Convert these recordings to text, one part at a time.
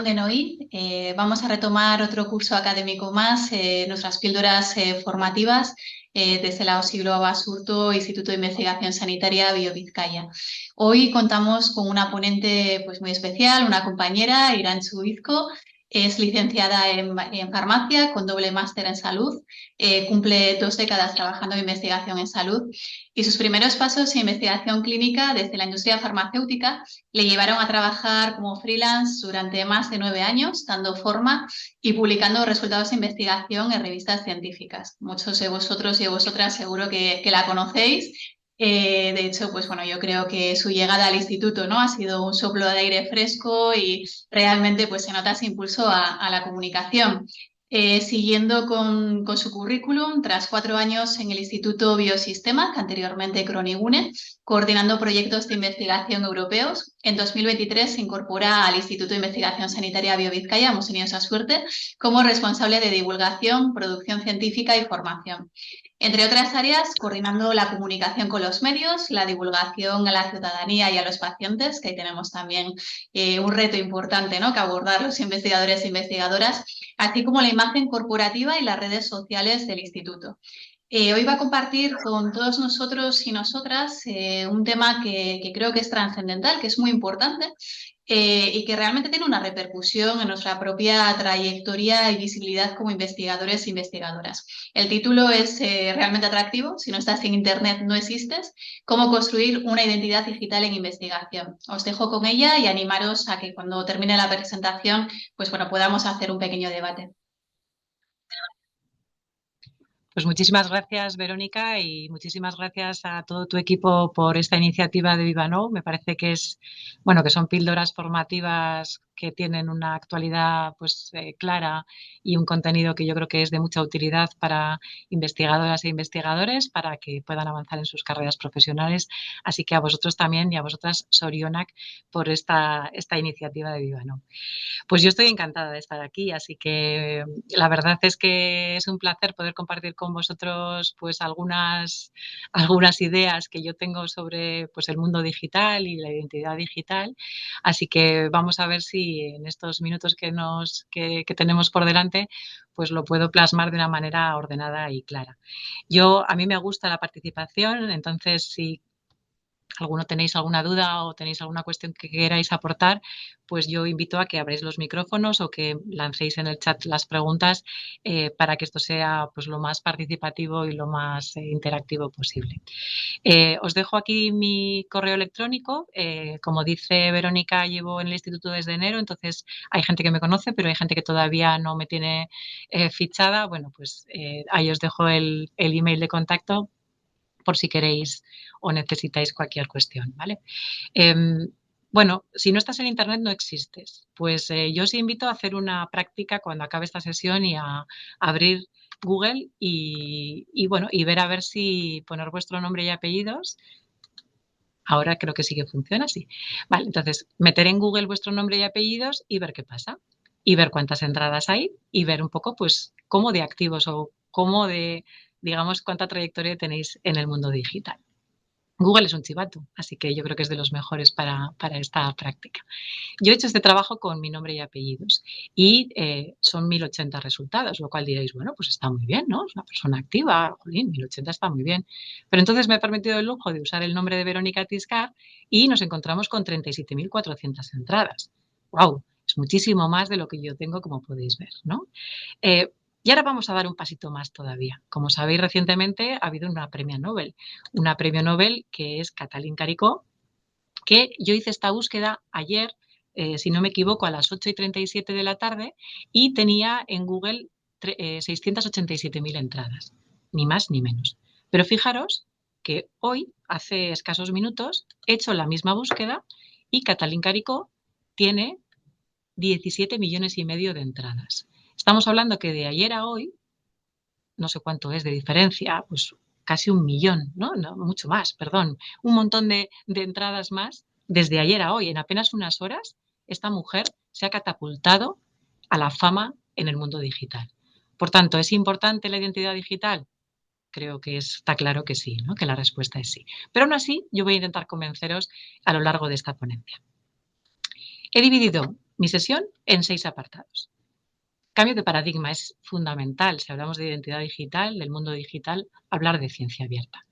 de Noí. Vamos a retomar otro curso académico más, nuestras píldoras formativas desde la Osiglo Basurto, Instituto de Investigación Sanitaria BioVizcaya. Hoy contamos con una ponente pues, muy especial, una compañera, Irantxu Izko. Es licenciada en farmacia con doble máster en salud. Cumple 2 décadas trabajando en investigación en salud y sus primeros pasos en investigación clínica desde la industria farmacéutica le llevaron a trabajar como freelance durante más de 9 años, dando forma y publicando resultados de investigación en revistas científicas. Muchos de vosotros y de vosotras seguro que la conocéis. De hecho, pues bueno, yo creo que su llegada al instituto, ¿no?, ha sido un soplo de aire fresco y realmente pues se nota ese impulso a la comunicación. Siguiendo con su currículum, tras 4 años en el Instituto Biosistemas, anteriormente Cronigune, coordinando proyectos de investigación europeos, en 2023 se incorpora al Instituto de Investigación Sanitaria BioVizcaya, hemos tenido esa suerte, como responsable de divulgación, producción científica y formación. Entre otras áreas, coordinando la comunicación con los medios, la divulgación a la ciudadanía y a los pacientes, que ahí tenemos también un reto importante, ¿no?, que abordar los investigadores e investigadoras, así como la imagen corporativa y las redes sociales del instituto. Hoy va a compartir con todos nosotros y nosotras un tema que creo que es trascendental, que es muy importante y que realmente tiene una repercusión en nuestra propia trayectoria y visibilidad como investigadores e investigadoras. El título es realmente atractivo: si no estás en Internet no existes, cómo construir una identidad digital en investigación. Os dejo con ella y animaros a que cuando termine la presentación pues bueno, podamos hacer un pequeño debate. Pues muchísimas gracias, Verónica, y muchísimas gracias a todo tu equipo por esta iniciativa de Vivanou. Me parece que que son píldoras formativas que tienen una actualidad pues clara y un contenido que yo creo que es de mucha utilidad para investigadoras e investigadores para que puedan avanzar en sus carreras profesionales. Así que a vosotros también y a vosotras, Sorionak, por esta iniciativa de Vivanou. Pues yo estoy encantada de estar aquí, así que la verdad es que es un placer poder compartir con vosotros pues algunas ideas que yo tengo sobre pues el mundo digital y la identidad digital. Así que vamos a ver si en estos minutos que tenemos por delante pues lo puedo plasmar de una manera ordenada y clara. A mí me gusta la participación, entonces si tenéis alguna duda o tenéis alguna cuestión que queráis aportar, pues yo invito a que abráis los micrófonos o que lancéis en el chat las preguntas para que esto sea pues lo más participativo y lo más interactivo posible. Os dejo aquí mi correo electrónico. Como dice Verónica, llevo en el instituto desde enero, entonces hay gente que me conoce, pero hay gente que todavía no me tiene fichada. Bueno, pues ahí os dejo el email de contacto por si queréis o necesitáis cualquier cuestión, ¿vale? Si no estás en Internet no existes. Pues yo os invito a hacer una práctica cuando acabe esta sesión y a abrir Google y ver a ver si poner vuestro nombre y apellidos. Ahora creo que sí que funciona así. Vale, entonces meter en Google vuestro nombre y apellidos y ver qué pasa. Y ver cuántas entradas hay y ver un poco pues cómo de activos o cómo digamos, cuánta trayectoria tenéis en el mundo digital. Google es un chivato, así que yo creo que es de los mejores para esta práctica. Yo he hecho este trabajo con mi nombre y apellidos y son 1080 resultados, lo cual diréis, bueno, pues está muy bien, ¿no? Es una persona activa, jolín, 1080 está muy bien. Pero entonces me he permitido el lujo de usar el nombre de Verónica Tiscar y nos encontramos con 37.400 entradas. ¡Wow! Es muchísimo más de lo que yo tengo, como podéis ver, ¿no? Y ahora vamos a dar un pasito más todavía. Como sabéis, recientemente ha habido una premio Nobel que es Katalin Karikó, que yo hice esta búsqueda ayer, si no me equivoco, a las 8:37 de la tarde y tenía en Google 687.000 entradas, ni más ni menos. Pero fijaros que hoy, hace escasos minutos, he hecho la misma búsqueda y Katalin Karikó tiene 17,5 millones de entradas. Estamos hablando que de ayer a hoy, no sé cuánto es de diferencia, pues casi 1 millón, ¿no? Mucho más, perdón, un montón de entradas más desde ayer a hoy. En apenas unas horas, esta mujer se ha catapultado a la fama en el mundo digital. Por tanto, ¿es importante la identidad digital? Creo que está claro que sí, ¿no? Que la respuesta es sí. Pero aún así, yo voy a intentar convenceros a lo largo de esta ponencia. He dividido mi sesión en 6 apartados. Cambio de paradigma es fundamental, si hablamos de identidad digital, del mundo digital, hablar de ciencia abierta.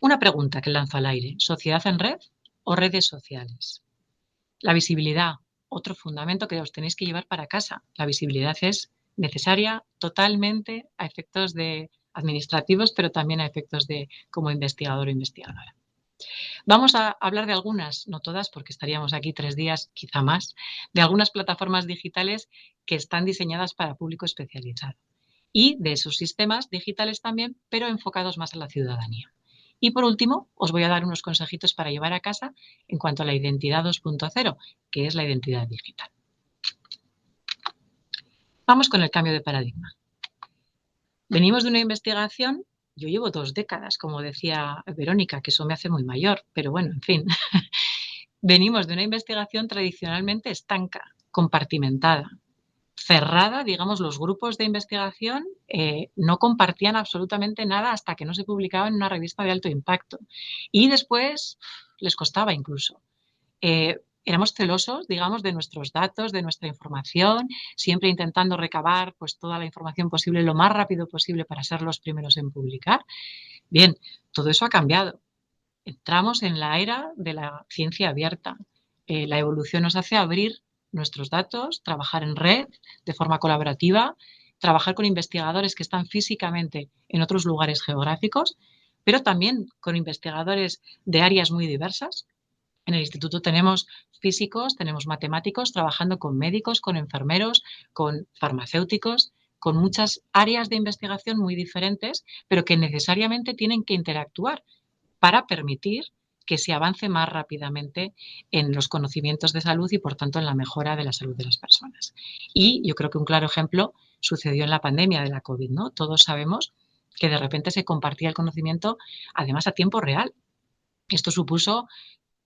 Una pregunta que lanzo al aire, ¿sociedad en red o redes sociales? La visibilidad, otro fundamento que os tenéis que llevar para casa. La visibilidad es necesaria totalmente a efectos administrativos, pero también a efectos de como investigador o investigadora. Vamos a hablar de algunas, no todas, porque estaríamos aquí 3 días, quizá más, de algunas plataformas digitales que están diseñadas para público especializado y de esos sistemas digitales también, pero enfocados más a la ciudadanía. Y por último, os voy a dar unos consejitos para llevar a casa en cuanto a la identidad 2.0, que es la identidad digital. Vamos con el cambio de paradigma. Venimos de una investigación, yo llevo 2 décadas, como decía Verónica, que eso me hace muy mayor, pero bueno, en fin. Venimos de una investigación tradicionalmente estanca, compartimentada, cerrada, digamos, los grupos de investigación no compartían absolutamente nada hasta que no se publicaba en una revista de alto impacto. Y después les costaba incluso. Éramos celosos, digamos, de nuestros datos, de nuestra información, siempre intentando recabar pues, toda la información posible lo más rápido posible para ser los primeros en publicar. Bien, todo eso ha cambiado. Entramos en la era de la ciencia abierta. La evolución nos hace abrir nuestros datos, trabajar en red de forma colaborativa, trabajar con investigadores que están físicamente en otros lugares geográficos, pero también con investigadores de áreas muy diversas. En el instituto tenemos físicos, tenemos matemáticos trabajando con médicos, con enfermeros, con farmacéuticos, con muchas áreas de investigación muy diferentes, pero que necesariamente tienen que interactuar para permitir que se avance más rápidamente en los conocimientos de salud y, por tanto, en la mejora de la salud de las personas. Y yo creo que un claro ejemplo sucedió en la pandemia de la COVID, ¿no? Todos sabemos que de repente se compartía el conocimiento, además a tiempo real. Esto supuso,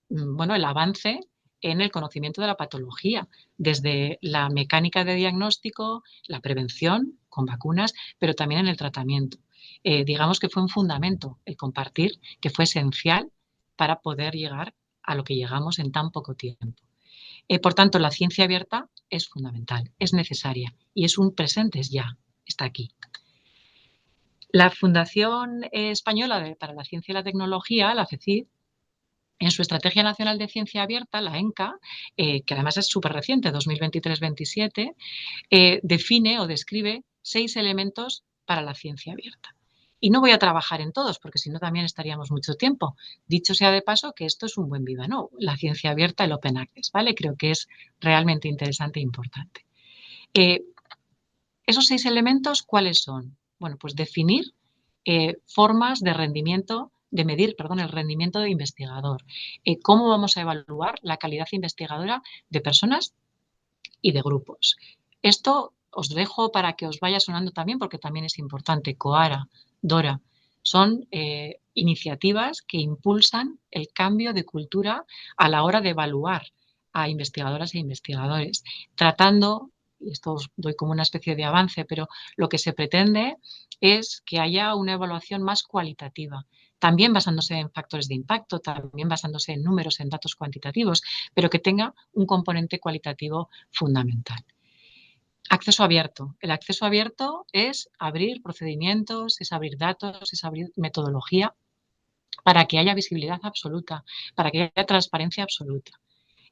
bueno, el avance en el conocimiento de la patología, desde la mecánica de diagnóstico, la prevención con vacunas, pero también en el tratamiento. Digamos que fue un fundamento el compartir, que fue esencial para poder llegar a lo que llegamos en tan poco tiempo. Por tanto, la ciencia abierta es fundamental, es necesaria y es un presente, es ya, está aquí. La Fundación Española para la Ciencia y la Tecnología, la FECIT, en su Estrategia Nacional de Ciencia Abierta, la ENCA, que además es súper reciente, 2023-27, define o describe 6 elementos para la ciencia abierta. Y no voy a trabajar en todos, porque si no también estaríamos mucho tiempo. Dicho sea de paso que esto es un buen viva, ¿no? La ciencia abierta, el Open Access, ¿vale? Creo que es realmente interesante e importante. Esos 6 elementos, ¿cuáles son? Bueno, pues definir formas de rendimiento, de medir, perdón, el rendimiento de investigador. Cómo vamos a evaluar la calidad investigadora de personas y de grupos. Esto os dejo para que os vaya sonando también, porque también es importante. COARA, DORA, son iniciativas que impulsan el cambio de cultura a la hora de evaluar a investigadoras e investigadores, tratando, y esto os doy como una especie de avance, pero lo que se pretende es que haya una evaluación más cualitativa, también basándose en factores de impacto, también basándose en números, en datos cuantitativos, pero que tenga un componente cualitativo fundamental. Acceso abierto. El acceso abierto es abrir procedimientos, es abrir datos, es abrir metodología para que haya visibilidad absoluta, para que haya transparencia absoluta.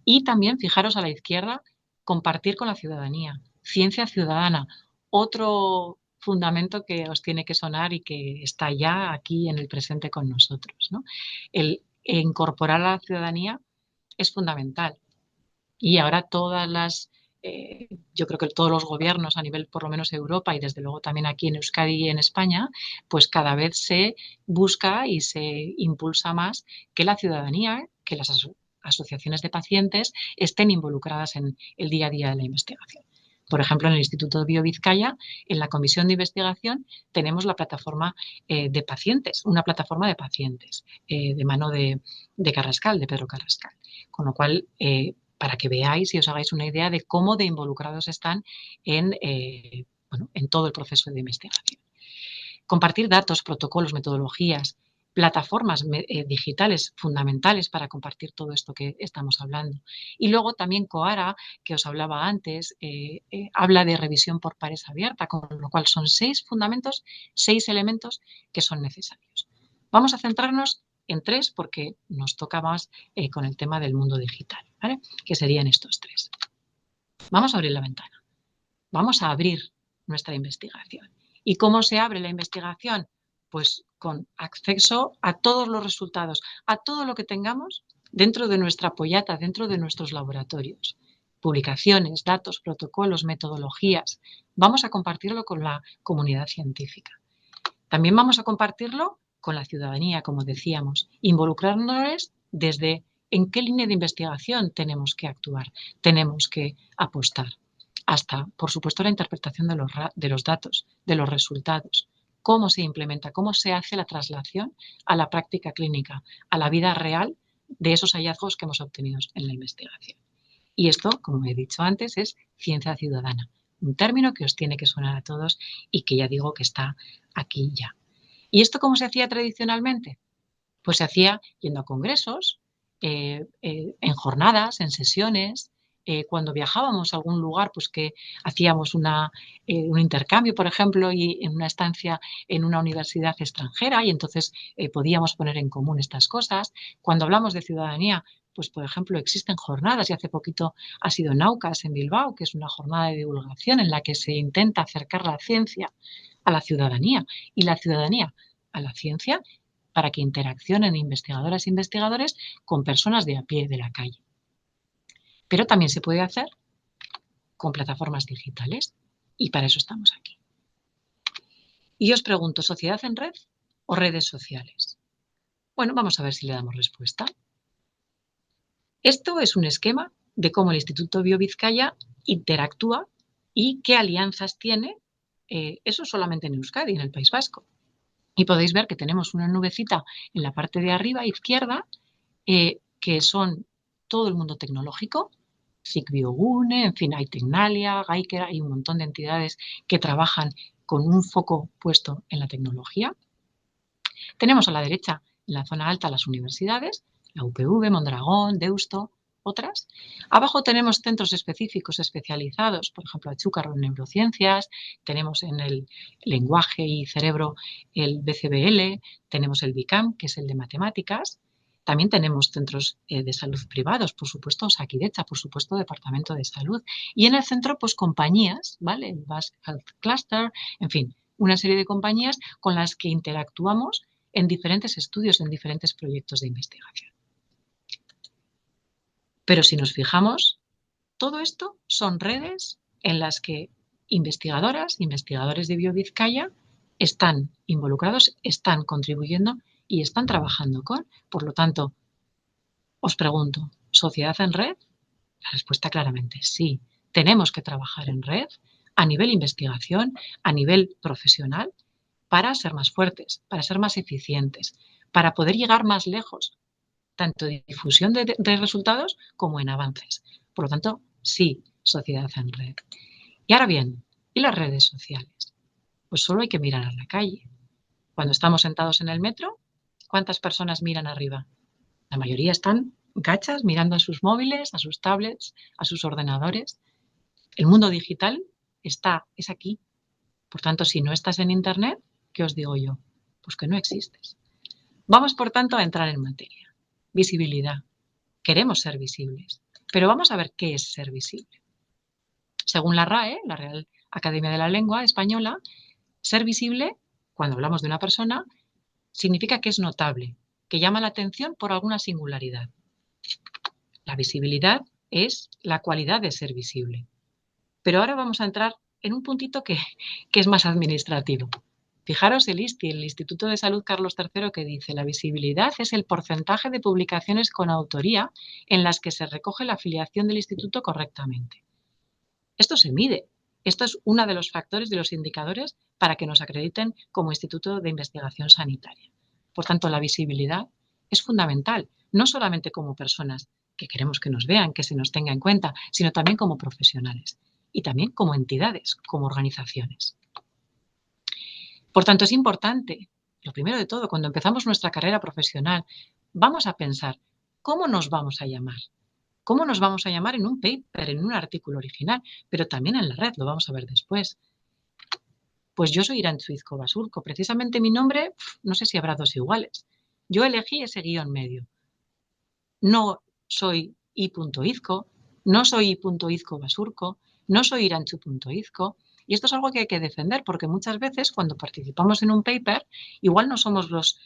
Y también, fijaros a la izquierda, compartir con la ciudadanía. Ciencia ciudadana, otro fundamento que os tiene que sonar y que está ya aquí en el presente con nosotros, ¿no? El incorporar a la ciudadanía es fundamental. Y ahora yo creo que todos los gobiernos a nivel por lo menos Europa y desde luego también aquí en Euskadi y en España, pues cada vez se busca y se impulsa más que la ciudadanía, que las asociaciones de pacientes estén involucradas en el día a día de la investigación. Por ejemplo, en el Instituto de BioVizcaya, en la comisión de investigación, tenemos la plataforma de pacientes, una plataforma de pacientes de mano de Carrascal, de Pedro Carrascal. Con lo cual, para que veáis y os hagáis una idea de cómo de involucrados están en todo el proceso de investigación. Compartir datos, protocolos, metodologías, plataformas digitales fundamentales para compartir todo esto que estamos hablando. Y luego también Coara, que os hablaba antes, habla de revisión por pares abierta, con lo cual son 6 fundamentos, 6 elementos que son necesarios. Vamos a centrarnos en 3 porque nos toca más con el tema del mundo digital, ¿vale? Que serían estos 3. Vamos a abrir la ventana. Vamos a abrir nuestra investigación. ¿Y cómo se abre la investigación? Pues con acceso a todos los resultados, a todo lo que tengamos dentro de nuestra pollata, dentro de nuestros laboratorios. Publicaciones, datos, protocolos, metodologías. Vamos a compartirlo con la comunidad científica. También vamos a compartirlo con la ciudadanía, como decíamos, involucrándoles desde en qué línea de investigación tenemos que actuar, tenemos que apostar, hasta, por supuesto, la interpretación de los datos, de los resultados, cómo se implementa, cómo se hace la traslación a la práctica clínica, a la vida real de esos hallazgos que hemos obtenido en la investigación. Y esto, como he dicho antes, es ciencia ciudadana, un término que os tiene que sonar a todos y que ya digo que está aquí ya. ¿Y esto cómo se hacía tradicionalmente? Pues se hacía yendo a congresos, en jornadas, en sesiones, cuando viajábamos a algún lugar, pues que hacíamos un intercambio, por ejemplo, y en una estancia en una universidad extranjera y entonces podíamos poner en común estas cosas. Cuando hablamos de ciudadanía, pues por ejemplo existen jornadas y hace poquito ha sido Naucas en Bilbao, que es una jornada de divulgación en la que se intenta acercar la ciencia a la ciudadanía y la ciudadanía a la ciencia para que interaccionen investigadoras e investigadores con personas de a pie de la calle. Pero también se puede hacer con plataformas digitales y para eso estamos aquí. Y os pregunto, ¿sociedad en red o redes sociales? Bueno, vamos a ver si le damos respuesta. Esto es un esquema de cómo el Instituto BioVizcaya interactúa y qué alianzas tiene, eso solamente en Euskadi, en el País Vasco. Y podéis ver que tenemos una nubecita en la parte de arriba izquierda, que son todo el mundo tecnológico, SIC-Biogune, en fin, hay Tecnalia, Geiker, hay un montón de entidades que trabajan con un foco puesto en la tecnología. Tenemos a la derecha, en la zona alta, las universidades, la UPV, Mondragón, Deusto, otras. Abajo tenemos centros específicos especializados, por ejemplo, Achúcarro en neurociencias, tenemos en el lenguaje y cerebro el BCBL, tenemos el BICAM, que es el de matemáticas. También tenemos centros de salud privados, por supuesto, Osakidecha, por supuesto, Departamento de Salud. Y en el centro, pues compañías, ¿vale? El Basque Health Cluster, en fin, una serie de compañías con las que interactuamos en diferentes estudios, en diferentes proyectos de investigación. Pero si nos fijamos, todo esto son redes en las que investigadoras, investigadores de BioVizcaya están involucrados, están contribuyendo y están trabajando con. Por lo tanto, os pregunto, ¿sociedad en red? La respuesta claramente sí. Tenemos que trabajar en red a nivel investigación, a nivel profesional, para ser más fuertes, para ser más eficientes, para poder llegar más lejos, tanto de difusión de resultados como en avances. Por lo tanto, sí, sociedad en red. Y ahora bien, ¿y las redes sociales? Pues solo hay que mirar a la calle. Cuando estamos sentados en el metro, ¿cuántas personas miran arriba? La mayoría están gachas mirando a sus móviles, a sus tablets, a sus ordenadores. El mundo digital es aquí. Por tanto, si no estás en Internet, ¿qué os digo yo? Pues que no existes. Vamos, por tanto, a entrar en materia. Visibilidad. Queremos ser visibles, pero vamos a ver qué es ser visible. Según la RAE, la Real Academia de la Lengua Española, ser visible, cuando hablamos de una persona, significa que es notable, que llama la atención por alguna singularidad. La visibilidad es la cualidad de ser visible. Pero ahora vamos a entrar en un puntito que es más administrativo. Fijaros el ISTI, el Instituto de Salud Carlos III, que dice: la visibilidad es el porcentaje de publicaciones con autoría en las que se recoge la afiliación del instituto correctamente. Esto se mide. Esto es uno de los factores, de los indicadores para que nos acrediten como Instituto de Investigación Sanitaria. Por tanto, la visibilidad es fundamental, no solamente como personas que queremos que nos vean, que se nos tenga en cuenta, sino también como profesionales y también como entidades, como organizaciones. Por tanto, es importante lo primero de todo, cuando empezamos nuestra carrera profesional, vamos a pensar, ¿cómo nos vamos a llamar? ¿Cómo nos vamos a llamar en un paper, en un artículo original? Pero también en la red, lo vamos a ver después. Pues yo soy Irantzu Izco Basurco. Precisamente mi nombre, no sé si habrá dos iguales. Yo elegí ese guión medio. No soy i.izco, no soy i.izco Basurco, no soy Irantzu.izco. Y esto es algo que hay que defender porque muchas veces cuando participamos en un paper, igual no somos los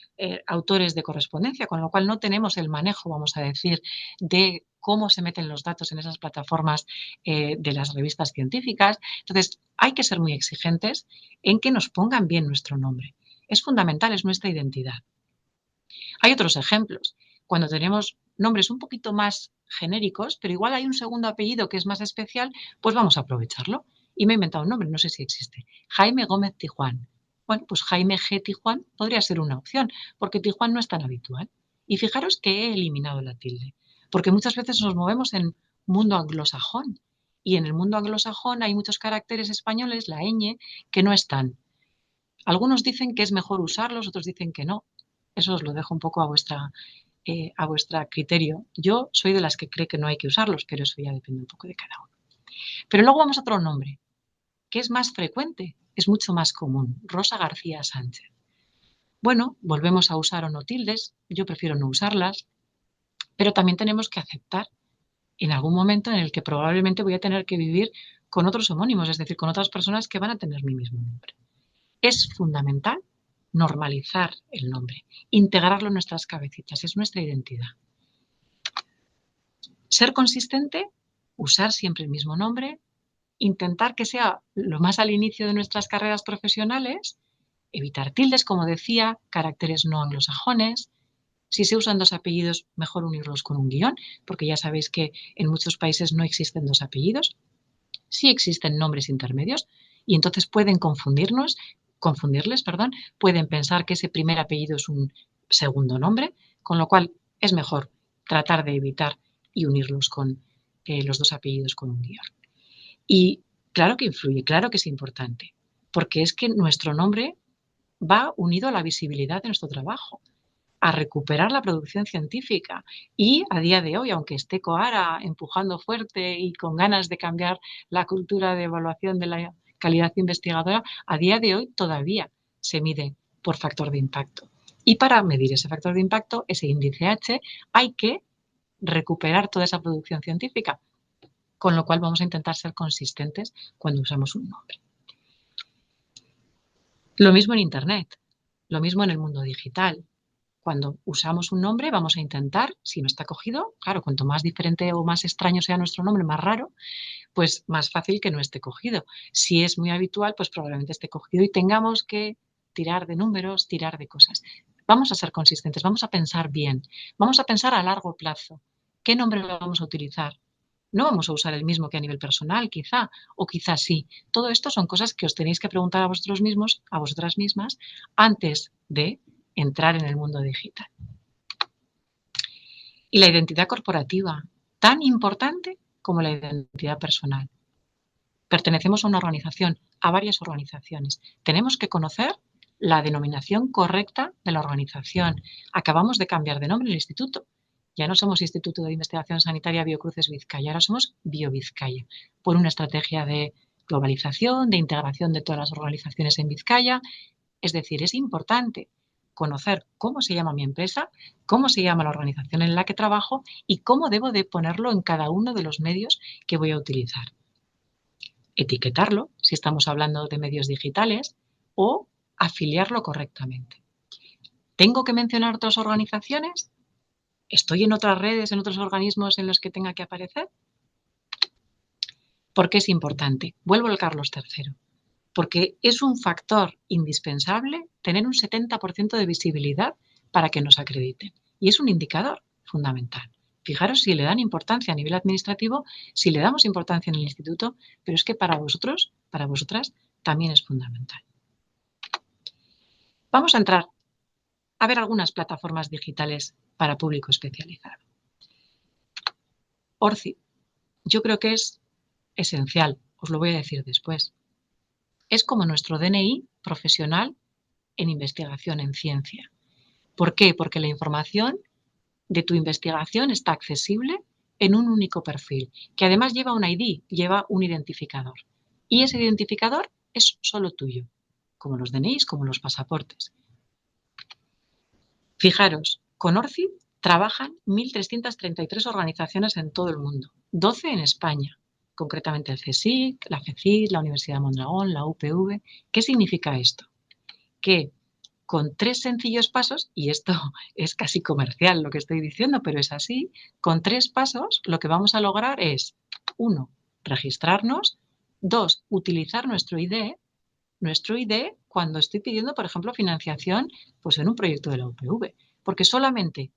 autores de correspondencia, con lo cual no tenemos el manejo, vamos a decir, de cómo se meten los datos en esas plataformas de las revistas científicas. Entonces, hay que ser muy exigentes en que nos pongan bien nuestro nombre. Es fundamental, es nuestra identidad. Hay otros ejemplos. Cuando tenemos nombres un poquito más genéricos, pero igual hay un segundo apellido que es más especial, pues vamos a aprovecharlo. Y me he inventado un nombre, no sé si existe. Jaime Gómez Tijuán. Bueno, pues Jaime G. Tijuán podría ser una opción, porque Tijuán no es tan habitual. Y fijaros que he eliminado la tilde, porque muchas veces nos movemos en mundo anglosajón. Y en el mundo anglosajón hay muchos caracteres españoles, la ñ, que no están. Algunos dicen que es mejor usarlos, otros dicen que no. Eso os lo dejo un poco a vuestra criterio. Yo soy de las que cree que no hay que usarlos, pero eso ya depende un poco de cada uno. Pero luego vamos a otro nombre, que es más frecuente, es mucho más común, Rosa García Sánchez. Bueno, volvemos a usar o no tildes, yo prefiero no usarlas, pero también tenemos que aceptar en algún momento en el que probablemente voy a tener que vivir con otros homónimos, es decir, con otras personas que van a tener mi mismo nombre. Es fundamental normalizar el nombre, integrarlo en nuestras cabecitas, es nuestra identidad. Ser consistente, usar siempre el mismo nombre, intentar que sea lo más al inicio de nuestras carreras profesionales, evitar tildes, como decía, caracteres no anglosajones. Si se usan dos apellidos, mejor unirlos con un guión, porque ya sabéis que en muchos países no existen dos apellidos. Sí existen nombres intermedios y entonces pueden confundirles, pueden pensar que ese primer apellido es un segundo nombre, con lo cual es mejor tratar de evitar y unirlos con los dos apellidos con un guión. Y claro que influye, claro que es importante, porque es que nuestro nombre va unido a la visibilidad de nuestro trabajo, a recuperar la producción científica y a día de hoy, aunque esté Coara empujando fuerte y con ganas de cambiar la cultura de evaluación de la calidad investigadora, a día de hoy todavía se mide por factor de impacto. Y para medir ese factor de impacto, ese índice H, hay que recuperar toda esa producción científica, con lo cual vamos a intentar ser consistentes cuando usamos un nombre. Lo mismo en Internet, lo mismo en el mundo digital. Cuando usamos un nombre vamos a intentar, si no está cogido, claro, cuanto más diferente o más extraño sea nuestro nombre, más raro, pues más fácil que no esté cogido. Si es muy habitual, pues probablemente esté cogido y tengamos que tirar de números, tirar de cosas. Vamos a ser consistentes, vamos a pensar bien, vamos a pensar a largo plazo. ¿Qué nombre vamos a utilizar? No vamos a usar el mismo que a nivel personal, quizá, o quizá sí. Todo esto son cosas que os tenéis que preguntar a vosotros mismos, a vosotras mismas, antes de entrar en el mundo digital. Y la identidad corporativa, tan importante como la identidad personal. Pertenecemos a una organización, a varias organizaciones. Tenemos que conocer la denominación correcta de la organización. Acabamos de cambiar de nombre el instituto. Ya no somos Instituto de Investigación Sanitaria Biocruces Vizcaya, ahora somos BioVizcaya, por una estrategia de globalización, de integración de todas las organizaciones en Vizcaya. Es decir, es importante conocer cómo se llama mi empresa, cómo se llama la organización en la que trabajo y cómo debo de ponerlo en cada uno de los medios que voy a utilizar. Etiquetarlo, si estamos hablando de medios digitales, o afiliarlo correctamente. ¿Tengo que mencionar otras organizaciones? ¿Estoy en otras redes, en otros organismos en los que tenga que aparecer? ¿Por qué es importante? Vuelvo al Carlos III. Porque es un factor indispensable tener un 70% de visibilidad para que nos acrediten. Y es un indicador fundamental. Fijaros si le dan importancia a nivel administrativo, si le damos importancia en el instituto, pero es que para vosotros, para vosotras, también es fundamental. Vamos a entrar a ver algunas plataformas digitales para público especializado. ORCID, yo creo que es esencial, os lo voy a decir después. Es como nuestro DNI profesional en investigación, en ciencia. ¿Por qué? Porque la información de tu investigación está accesible en un único perfil, que además lleva un ID, lleva un identificador. Y ese identificador es solo tuyo, como los DNIs, como los pasaportes. Fijaros, con ORCID trabajan 1.333 organizaciones en todo el mundo, 12 en España, concretamente el CSIC, la FECIT, la Universidad de Mondragón, la UPV. ¿Qué significa esto? Que con 3 sencillos pasos, y esto es casi comercial lo que estoy diciendo, pero es así, con 3 pasos lo que vamos a lograr es, 1, registrarnos, 2, utilizar nuestro ID cuando estoy pidiendo, por ejemplo, financiación pues en un proyecto de la UPV, porque solamente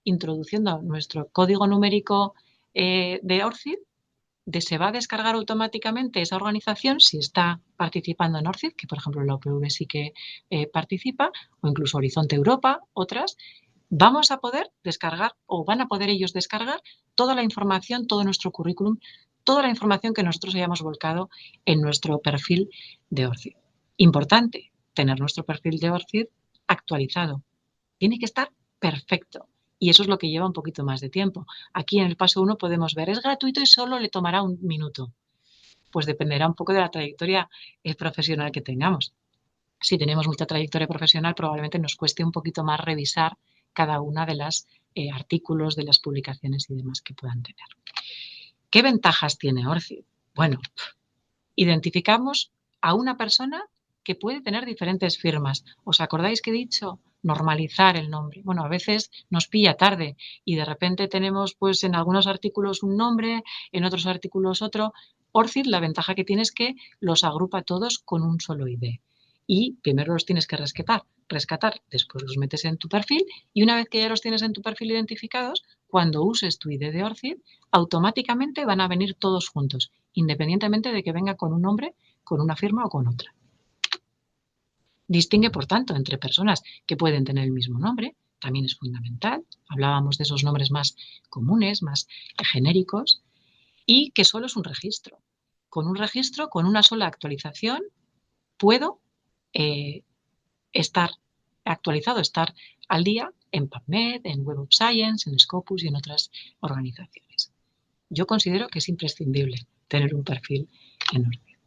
introduciendo nuestro código numérico de ORCID, se va a descargar automáticamente esa organización si está participando en ORCID, que por ejemplo la UPV sí que participa, o incluso Horizonte Europa, otras, vamos a poder descargar o van a poder ellos descargar toda la información, todo nuestro currículum, toda la información que nosotros hayamos volcado en nuestro perfil de ORCID. Importante, tener nuestro perfil de ORCID actualizado. Tiene que estar perfecto. Y eso es lo que lleva un poquito más de tiempo. Aquí en el paso 1 podemos ver, es gratuito y solo le tomará 1 minuto. Pues dependerá un poco de la trayectoria profesional que tengamos. Si tenemos mucha trayectoria profesional, probablemente nos cueste un poquito más revisar cada una de las artículos, de las publicaciones y demás que puedan tener. ¿Qué ventajas tiene ORCID? Bueno, identificamos a una persona que puede tener diferentes firmas. ¿Os acordáis que he dicho normalizar el nombre? Bueno, a veces nos pilla tarde y de repente tenemos pues en algunos artículos un nombre, en otros artículos otro. ORCID, la ventaja que tiene es que los agrupa todos con un solo ID. Y primero los tienes que rescatar, después los metes en tu perfil y una vez que ya los tienes en tu perfil identificados, cuando uses tu ID de ORCID, automáticamente van a venir todos juntos, independientemente de que venga con un nombre, con una firma o con otra. Distingue, por tanto, entre personas que pueden tener el mismo nombre, también es fundamental. Hablábamos de esos nombres más comunes, más genéricos, y que solo es un registro. Con un registro, con una sola actualización, puedo estar actualizado, estar al día en PubMed, en Web of Science, en Scopus y en otras organizaciones. Yo considero que es imprescindible tener un perfil en orden.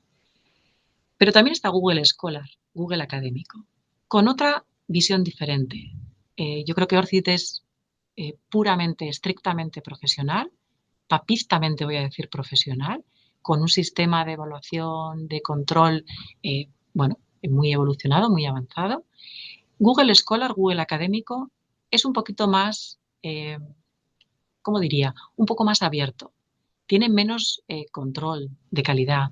Pero también está Google Scholar, Google Académico, con otra visión diferente. Yo creo que ORCID es puramente, estrictamente profesional, papistamente voy a decir profesional, con un sistema de evaluación, de control, bueno, muy evolucionado, muy avanzado. Google Scholar, Google Académico, es un poquito más, ¿cómo diría? Un poco más abierto. Tiene menos control de calidad,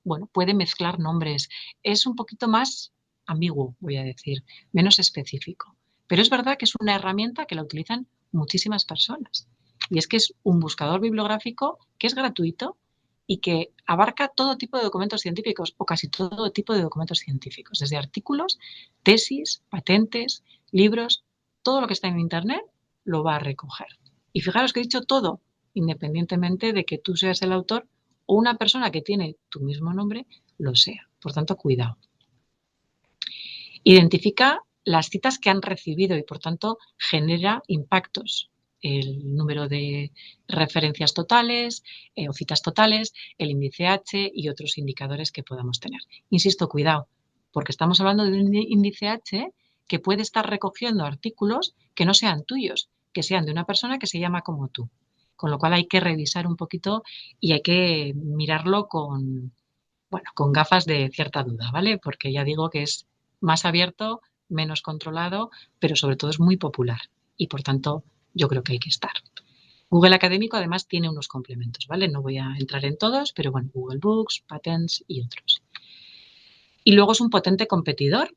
bueno, puede mezclar nombres, es un poquito más ambiguo, voy a decir, menos específico. Pero es verdad que es una herramienta que la utilizan muchísimas personas. Y es que es un buscador bibliográfico que es gratuito y que abarca todo tipo de documentos científicos o casi todo tipo de documentos científicos, desde artículos, tesis, patentes, libros, todo lo que está en Internet lo va a recoger. Y fijaros que he dicho todo, independientemente de que tú seas el autor o una persona que tiene tu mismo nombre lo sea. Por tanto, cuidado. Identifica las citas que han recibido y, por tanto, genera impactos. El número de referencias totales o citas totales, el índice H y otros indicadores que podamos tener. Insisto, cuidado, porque estamos hablando de un índice H que puede estar recogiendo artículos que no sean tuyos, que sean de una persona que se llama como tú. Con lo cual hay que revisar un poquito y hay que mirarlo con, bueno, con gafas de cierta duda, ¿vale? Porque ya digo que es más abierto, menos controlado, pero sobre todo es muy popular y por tanto yo creo que hay que estar. Google Académico además tiene unos complementos, ¿vale? No voy a entrar en todos, pero bueno, Google Books, Patents y otros. Y luego es un potente competidor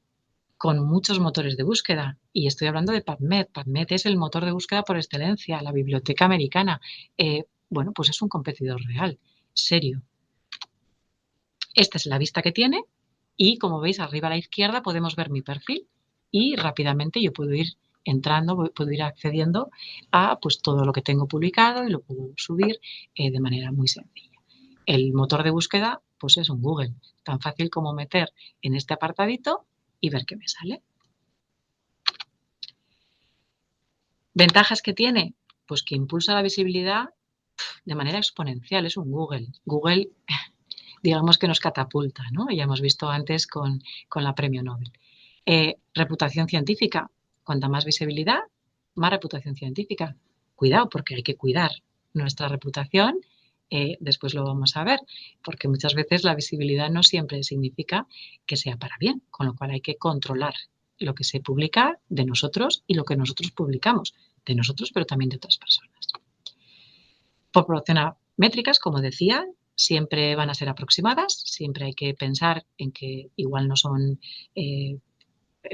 con muchos motores de búsqueda. Y estoy hablando de PubMed. PubMed es el motor de búsqueda por excelencia, la biblioteca americana. Bueno, pues es un competidor real, serio. Esta es la vista que tiene y como veis arriba a la izquierda podemos ver mi perfil y rápidamente yo puedo ir entrando, puedo ir accediendo a pues todo lo que tengo publicado y lo puedo subir de manera muy sencilla. El motor de búsqueda Pues es un Google. Tan fácil como meter en este apartadito y ver qué me sale. ¿Ventajas que tiene? Pues que impulsa la visibilidad de manera exponencial. Es un Google. Google, digamos que nos catapulta, ¿no? Ya hemos visto antes con la premio Nobel. Reputación científica. Cuanta más visibilidad, más reputación científica. Cuidado, porque hay que cuidar nuestra reputación. Después lo vamos a ver, porque muchas veces la visibilidad no siempre significa que sea para bien, con lo cual hay que controlar lo que se publica de nosotros y lo que nosotros publicamos de nosotros, pero también de otras personas. Proporciona métricas, como decía, siempre van a ser aproximadas, siempre hay que pensar en que igual no son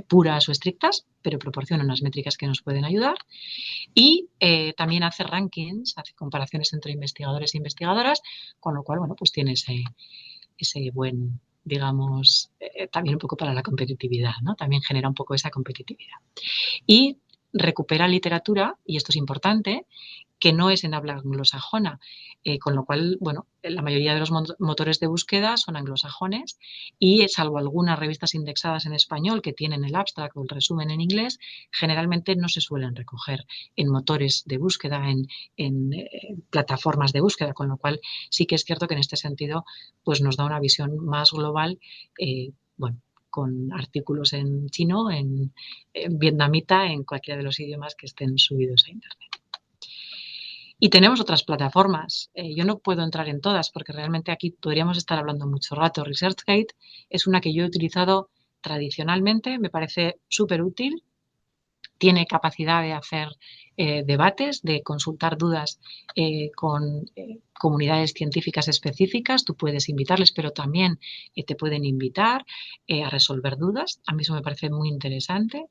puras o estrictas, pero proporciona unas métricas que nos pueden ayudar. Y también hace rankings, hace comparaciones entre investigadores e investigadoras, con lo cual, bueno, pues tiene ese buen, digamos, también un poco para la competitividad, ¿no? También genera un poco esa competitividad. Y recupera literatura, y esto es importante, que no es en habla anglosajona, con lo cual, bueno, la mayoría de los motores de búsqueda son anglosajones y, salvo algunas revistas indexadas en español que tienen el abstract o el resumen en inglés, generalmente no se suelen recoger en motores de búsqueda, en plataformas de búsqueda, con lo cual sí que es cierto que en este sentido pues nos da una visión más global, bueno, con artículos en chino, en vietnamita, en cualquiera de los idiomas que estén subidos a Internet. Y tenemos otras plataformas. Yo no puedo entrar en todas porque realmente aquí podríamos estar hablando mucho rato. ResearchGate es una que yo he utilizado tradicionalmente, me parece súper útil. Tiene capacidad de hacer debates, de consultar dudas con comunidades científicas específicas. Tú puedes invitarles, pero también te pueden invitar a resolver dudas. A mí eso me parece muy interesante.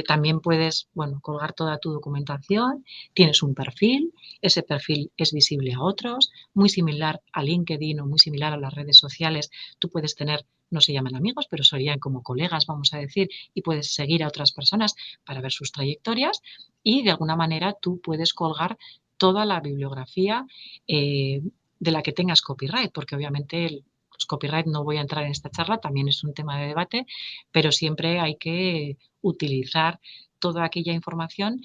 También puedes, bueno, colgar toda tu documentación, tienes un perfil, ese perfil es visible a otros, muy similar a LinkedIn o muy similar a las redes sociales. Tú puedes tener, no se llaman amigos, pero serían como colegas, vamos a decir, y puedes seguir a otras personas para ver sus trayectorias y de alguna manera tú puedes colgar toda la bibliografía de la que tengas copyright, porque obviamente los copyright no voy a entrar en esta charla, también es un tema de debate, pero siempre hay que utilizar toda aquella información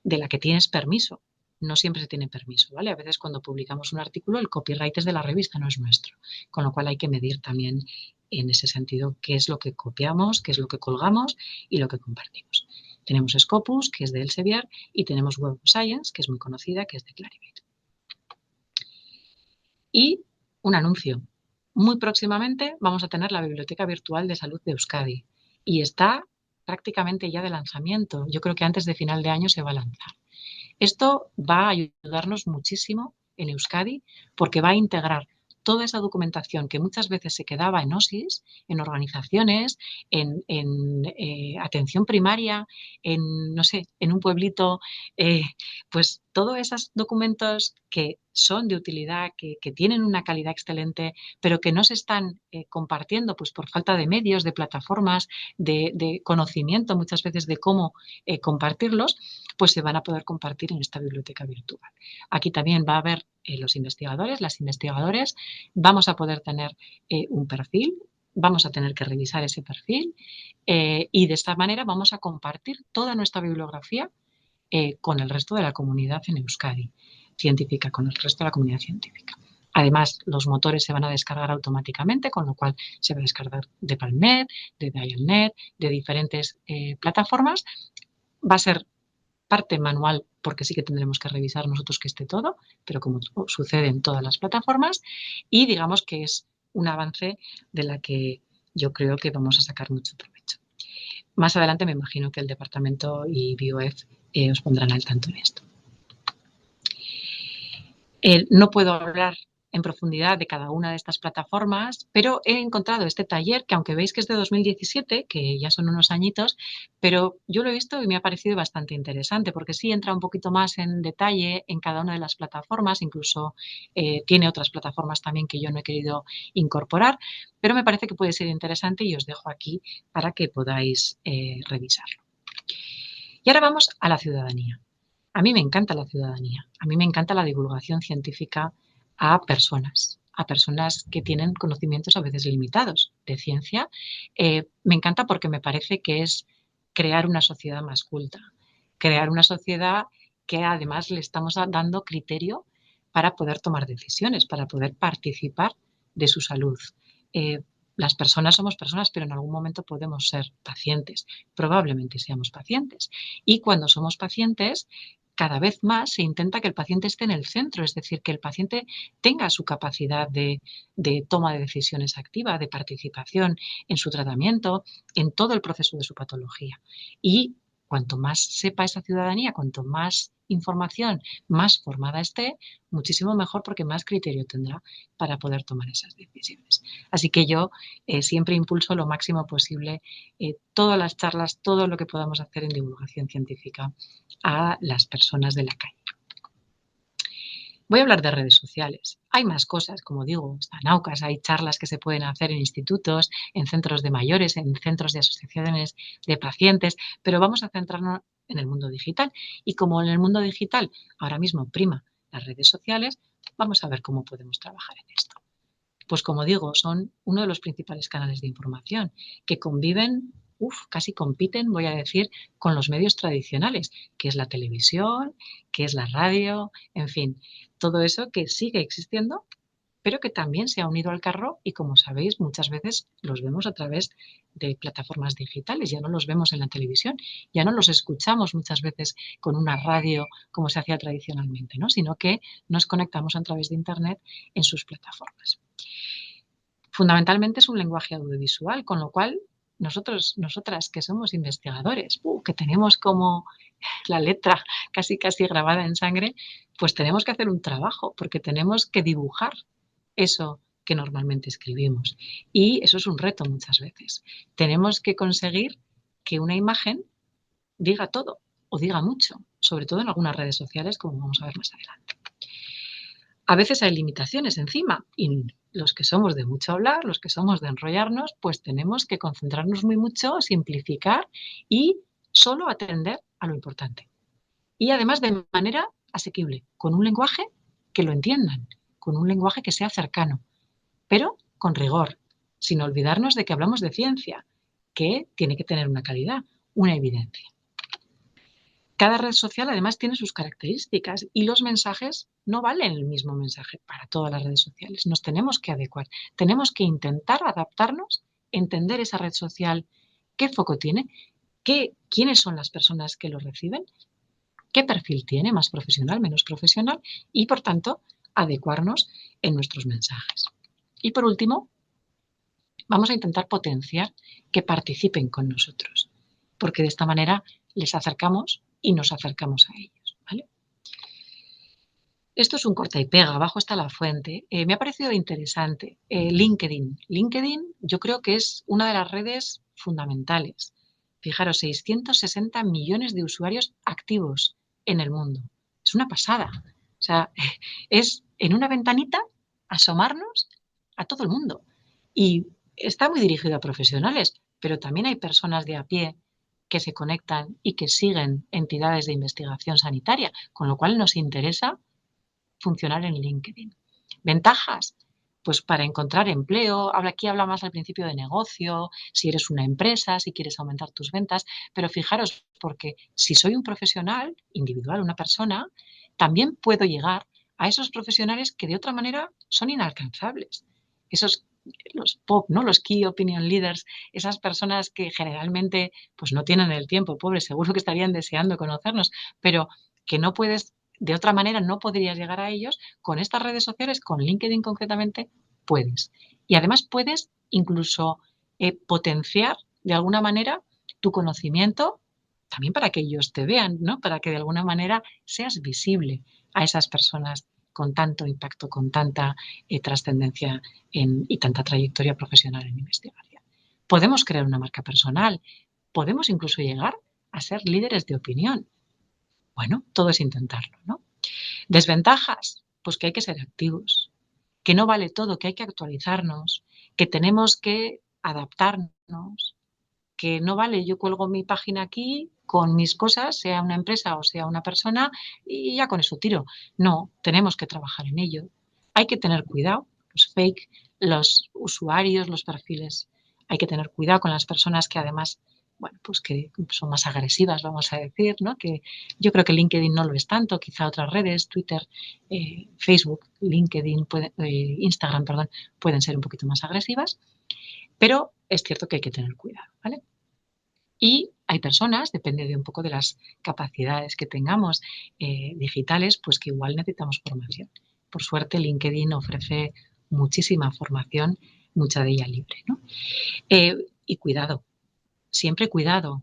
de la que tienes permiso. No siempre se tiene permiso, ¿vale? A veces cuando publicamos un artículo el copyright es de la revista, no es nuestro. Con lo cual hay que medir también en ese sentido qué es lo que copiamos, qué es lo que colgamos y lo que compartimos. Tenemos Scopus, que es de Elsevier, y tenemos Web of Science, que es muy conocida, que es de Clarivate. Y un anuncio. Muy próximamente vamos a tener la Biblioteca Virtual de Salud de Euskadi y está prácticamente ya de lanzamiento. Yo creo que antes de final de año se va a lanzar. Esto va a ayudarnos muchísimo en Euskadi porque va a integrar toda esa documentación que muchas veces se quedaba en OSIS, en organizaciones, en atención primaria, en, no sé, en un pueblito, pues todos esos documentos que son de utilidad, que tienen una calidad excelente, pero que no se están compartiendo pues por falta de medios, de plataformas, de conocimiento muchas veces de cómo compartirlos, pues se van a poder compartir en esta biblioteca virtual. Aquí también va a haber los investigadores, las investigadoras, vamos a poder tener un perfil, vamos a tener que revisar ese perfil y de esta manera vamos a compartir toda nuestra bibliografía con el resto de la comunidad en Euskadi científica, con el resto de la comunidad científica. Además, los motores se van a descargar automáticamente, con lo cual se va a descargar de PalMed, de DialNet, de diferentes plataformas. Va a ser parte manual porque sí que tendremos que revisar nosotros que esté todo, pero como sucede en todas las plataformas, y digamos que es un avance de la que yo creo que vamos a sacar mucho provecho. Más adelante me imagino que el departamento y BioF os pondrán al tanto de esto. No puedo hablar en profundidad de cada una de estas plataformas, pero he encontrado este taller que, aunque veis que es de 2017, que ya son unos añitos, pero yo lo he visto y me ha parecido bastante interesante porque sí entra un poquito más en detalle en cada una de las plataformas, incluso tiene otras plataformas también que yo no he querido incorporar, pero me parece que puede ser interesante y os dejo aquí para que podáis revisarlo. Y ahora vamos a la ciudadanía. A mí me encanta la ciudadanía, a mí me encanta la divulgación científica a personas, a personas que tienen conocimientos a veces limitados de ciencia. Me encanta porque me parece que es crear una sociedad más culta, crear una sociedad que además le estamos dando criterio para poder tomar decisiones, para poder participar de su salud. Las personas somos personas, pero en algún momento podemos ser pacientes. Probablemente seamos pacientes. Y cuando somos pacientes, cada vez más se intenta que el paciente esté en el centro, es decir, que el paciente tenga su capacidad de toma de decisiones activa, de participación en su tratamiento, en todo el proceso de su patología. Y cuanto más sepa esa ciudadanía, cuanto más información, más formada esté, muchísimo mejor porque más criterio tendrá para poder tomar esas decisiones. Así que yo siempre impulso lo máximo posible todas las charlas, todo lo que podamos hacer en divulgación científica a las personas de la calle. Voy a hablar de redes sociales. Hay más cosas, como digo, están AUCAS, hay charlas que se pueden hacer en institutos, en centros de mayores, en centros de asociaciones de pacientes, pero vamos a centrarnos en el mundo digital. Y como en el mundo digital ahora mismo prima las redes sociales, vamos a ver cómo podemos trabajar en esto. Pues como digo, son uno de los principales canales de información que conviven, casi compiten, voy a decir, con los medios tradicionales, que es la televisión, que es la radio, en fin, todo eso que sigue existiendo, pero que también se ha unido al carro y, como sabéis, muchas veces los vemos a través de plataformas digitales, ya no los vemos en la televisión, ya no los escuchamos muchas veces con una radio como se hacía tradicionalmente, ¿no? Sino que nos conectamos a través de Internet en sus plataformas. Fundamentalmente es un lenguaje audiovisual, con lo cual nosotras que somos investigadores, que tenemos como la letra casi grabada en sangre, pues tenemos que hacer un trabajo porque tenemos que dibujar eso que normalmente escribimos. Y eso es un reto muchas veces. Tenemos que conseguir que una imagen diga todo o diga mucho, sobre todo en algunas redes sociales, como vamos a ver más adelante. A veces hay limitaciones encima y los que somos de mucho hablar, los que somos de enrollarnos, pues tenemos que concentrarnos muy mucho, simplificar y solo atender a lo importante. Y además de manera asequible, con un lenguaje que lo entiendan, con un lenguaje que sea cercano, pero con rigor, sin olvidarnos de que hablamos de ciencia, que tiene que tener una calidad, una evidencia. Cada red social además tiene sus características y los mensajes no valen el mismo mensaje para todas las redes sociales. Nos tenemos que adecuar, tenemos que intentar adaptarnos, entender esa red social, qué foco tiene, quiénes son las personas que lo reciben, qué perfil tiene, más profesional, menos profesional, y por tanto adecuarnos en nuestros mensajes. Y por último, vamos a intentar potenciar que participen con nosotros, porque de esta manera les acercamos y nos acercamos a ellos, ¿vale? Esto es un corta y pega, abajo está la fuente. Me ha parecido interesante. LinkedIn. LinkedIn yo creo que es una de las redes fundamentales. Fijaros, 660 millones de usuarios activos en el mundo. Es una pasada. O sea, es en una ventanita asomarnos a todo el mundo. Y está muy dirigido a profesionales, pero también hay personas de a pie que se conectan y que siguen entidades de investigación sanitaria, con lo cual nos interesa funcionar en LinkedIn. Ventajas, pues para encontrar empleo, aquí habla más al principio de negocio, si eres una empresa, si quieres aumentar tus ventas, pero fijaros, porque si soy un profesional individual, una persona, también puedo llegar a esos profesionales que de otra manera son inalcanzables. Los POP, ¿no? Los Key Opinion Leaders, esas personas que generalmente pues no tienen el tiempo, pobres, seguro que estarían deseando conocernos, pero que no puedes, de otra manera no podrías llegar a ellos, con estas redes sociales, con LinkedIn concretamente, puedes. Y además puedes incluso potenciar de alguna manera tu conocimiento también para que ellos te vean, ¿no? Para que de alguna manera seas visible a esas personas con tanto impacto, con tanta trascendencia y tanta trayectoria profesional en investigación. Podemos crear una marca personal, podemos incluso llegar a ser líderes de opinión. Bueno, todo es intentarlo, ¿no? Desventajas, pues que hay que ser activos, que no vale todo, que hay que actualizarnos, que tenemos que adaptarnos, que no vale, yo cuelgo mi página aquí con mis cosas, sea una empresa o sea una persona, y ya con eso tiro. No, tenemos que trabajar en ello. Hay que tener cuidado, los fake, los usuarios, los perfiles. Hay que tener cuidado con las personas que además, bueno, pues que son más agresivas, vamos a decir, ¿no? Que yo creo que LinkedIn no lo es tanto, quizá otras redes, Twitter, Facebook, LinkedIn, Instagram, perdón, pueden ser un poquito más agresivas, pero es cierto que hay que tener cuidado, ¿vale? Y hay personas, depende de un poco de las capacidades que tengamos digitales, pues que igual necesitamos formación. Por suerte, LinkedIn ofrece muchísima formación, mucha de ella libre, ¿no? Y cuidado, siempre cuidado.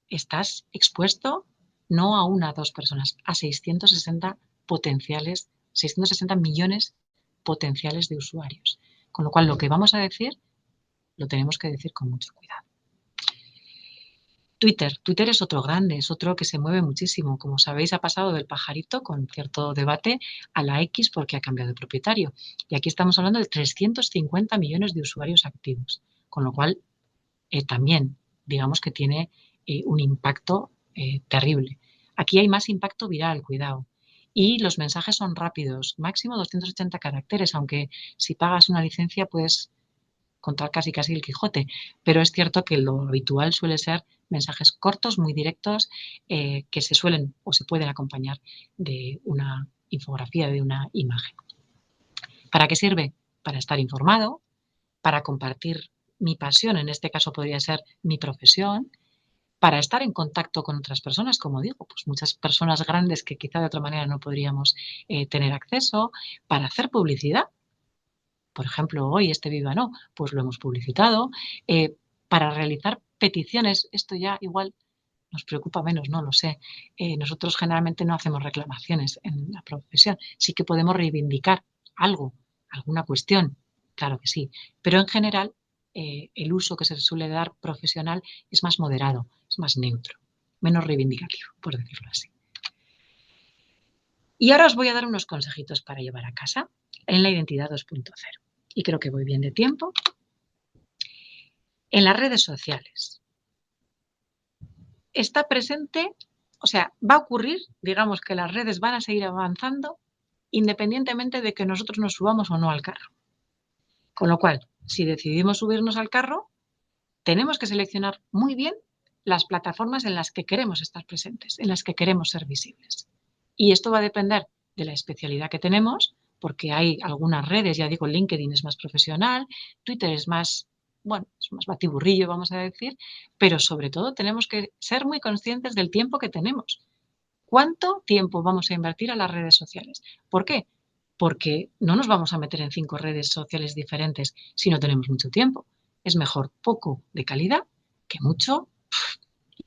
Estás expuesto no a una o dos personas, a 660 potenciales, 660 millones potenciales de usuarios. Con lo cual, lo que vamos a decir, lo tenemos que decir con mucho cuidado. Twitter es otro grande, es otro que se mueve muchísimo. Como sabéis, ha pasado del pajarito con cierto debate a la X porque ha cambiado de propietario. Y aquí estamos hablando de 350 millones de usuarios activos, con lo cual también digamos que tiene un impacto terrible. Aquí hay más impacto viral, cuidado. Y los mensajes son rápidos, máximo 280 caracteres, aunque si pagas una licencia puedes contar casi el Quijote, pero es cierto que lo habitual suele ser mensajes cortos, muy directos, que se suelen o se pueden acompañar de una infografía, de una imagen. ¿Para qué sirve? Para estar informado, para compartir mi pasión, en este caso podría ser mi profesión, para estar en contacto con otras personas, como digo, pues muchas personas grandes que quizá de otra manera no podríamos tener acceso, para hacer publicidad. Por ejemplo, hoy este Viva No, pues lo hemos publicitado, para realizar peticiones, esto ya igual nos preocupa menos, no lo sé. Nosotros generalmente no hacemos reclamaciones en la profesión, sí que podemos reivindicar algo, alguna cuestión, claro que sí, pero en general el uso que se suele dar profesional es más moderado, es más neutro, menos reivindicativo, por decirlo así. Y ahora os voy a dar unos consejitos para llevar a casa en la identidad 2.0. Y creo que voy bien de tiempo. En las redes sociales. Está presente, o sea, va a ocurrir, digamos que las redes van a seguir avanzando independientemente de que nosotros nos subamos o no al carro. Con lo cual, si decidimos subirnos al carro, tenemos que seleccionar muy bien las plataformas en las que queremos estar presentes, en las que queremos ser visibles. Y esto va a depender de la especialidad que tenemos, porque hay algunas redes, ya digo, LinkedIn es más profesional, Twitter es más, bueno, es más batiburrillo, vamos a decir, pero sobre todo tenemos que ser muy conscientes del tiempo que tenemos. ¿Cuánto tiempo vamos a invertir a las redes sociales? ¿Por qué? Porque no nos vamos a meter en 5 redes sociales diferentes si no tenemos mucho tiempo. Es mejor poco de calidad que mucho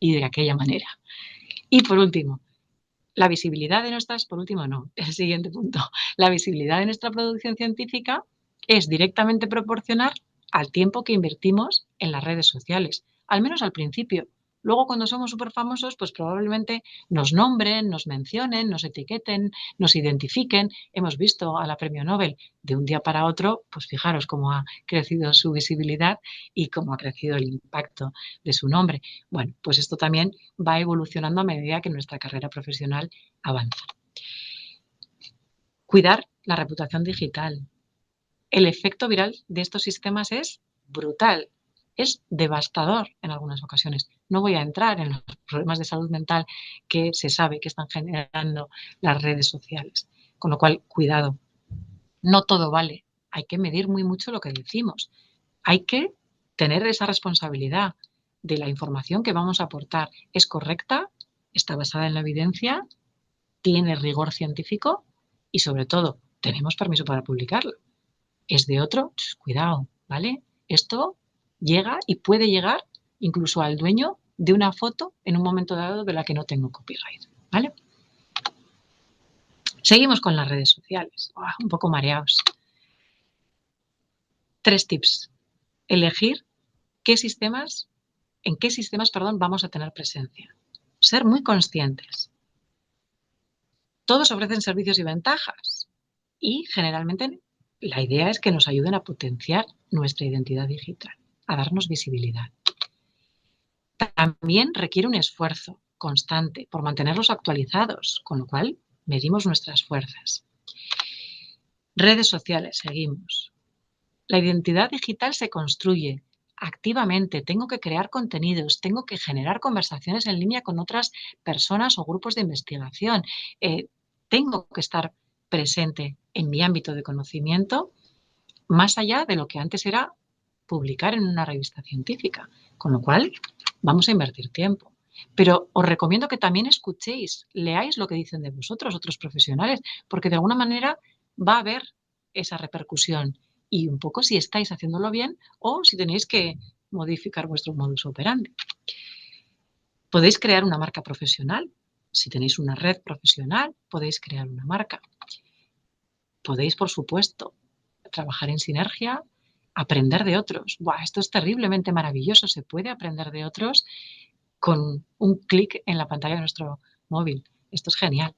y de aquella manera. Y por último, la visibilidad de nuestras, por último no, el siguiente punto, la visibilidad de nuestra producción científica es directamente proporcional al tiempo que invertimos en las redes sociales, al menos al principio. Luego, cuando somos súper famosos, pues probablemente nos nombren, nos mencionen, nos etiqueten, nos identifiquen. Hemos visto a la Premio Nobel de un día para otro, pues fijaros cómo ha crecido su visibilidad y cómo ha crecido el impacto de su nombre. Bueno, pues esto también va evolucionando a medida que nuestra carrera profesional avanza. Cuidar la reputación digital. El efecto viral de estos sistemas es brutal, es devastador en algunas ocasiones. No voy a entrar en los problemas de salud mental que se sabe que están generando las redes sociales. Con lo cual, cuidado, no todo vale. Hay que medir muy mucho lo que decimos. Hay que tener esa responsabilidad de la información que vamos a aportar. ¿Es correcta? ¿Está basada en la evidencia? ¿Tiene rigor científico? Y sobre todo, ¿tenemos permiso para publicarlo? ¿Es de otro? Cuidado, ¿vale? Esto llega y puede llegar incluso al dueño de una foto en un momento dado de la que no tengo copyright, ¿vale? Seguimos con las redes sociales, un poco mareados. 3 tips. Elegir en qué sistemas, vamos a tener presencia. Ser muy conscientes. Todos ofrecen servicios y ventajas y generalmente la idea es que nos ayuden a potenciar nuestra identidad digital, a darnos visibilidad. También requiere un esfuerzo constante por mantenerlos actualizados, con lo cual medimos nuestras fuerzas. Redes sociales, seguimos. La identidad digital se construye activamente. Tengo que crear contenidos, tengo que generar conversaciones en línea con otras personas o grupos de investigación. Tengo que estar presente en mi ámbito de conocimiento más allá de lo que antes era publicar en una revista científica. Con lo cual, vamos a invertir tiempo. Pero os recomiendo que también escuchéis, leáis lo que dicen de vosotros otros profesionales, porque de alguna manera va a haber esa repercusión y un poco si estáis haciéndolo bien o si tenéis que modificar vuestro modus operandi. Podéis crear una marca profesional. Si tenéis una red profesional, podéis crear una marca. Podéis, por supuesto, trabajar en sinergia, aprender de otros. ¡Buah! Esto es terriblemente maravilloso. Se puede aprender de otros con un clic en la pantalla de nuestro móvil. Esto es genial.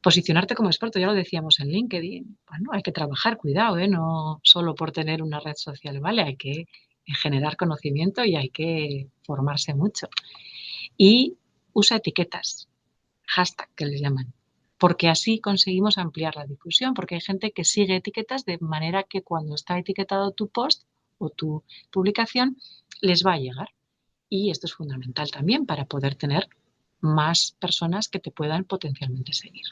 Posicionarte como experto, ya lo decíamos en LinkedIn. Bueno, hay que trabajar, cuidado, no solo por tener una red social, ¿vale? Hay que generar conocimiento y hay que formarse mucho. Y usa etiquetas, hashtag que les llaman, porque así conseguimos ampliar la difusión, porque hay gente que sigue etiquetas de manera que cuando está etiquetado tu post o tu publicación, les va a llegar. Y esto es fundamental también para poder tener más personas que te puedan potencialmente seguir.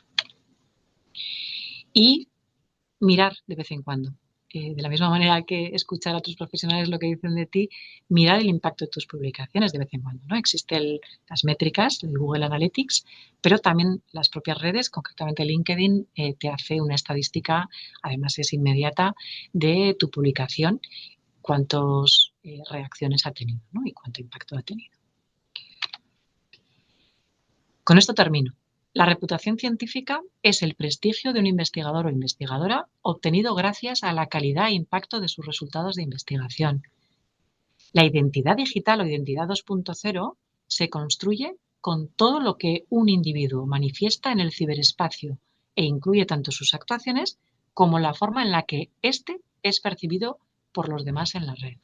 Y mirar de vez en cuando. De la misma manera que escuchar a otros profesionales lo que dicen de ti, mirar el impacto de tus publicaciones de vez en cuando, ¿no? Existen las métricas, el Google Analytics, pero también las propias redes, concretamente LinkedIn, te hace una estadística, además es inmediata, de tu publicación, cuántas reacciones ha tenido, ¿no? Y cuánto impacto ha tenido. Con esto termino. La reputación científica es el prestigio de un investigador o investigadora obtenido gracias a la calidad e impacto de sus resultados de investigación. La identidad digital o identidad 2.0 se construye con todo lo que un individuo manifiesta en el ciberespacio e incluye tanto sus actuaciones como la forma en la que éste es percibido por los demás en la red.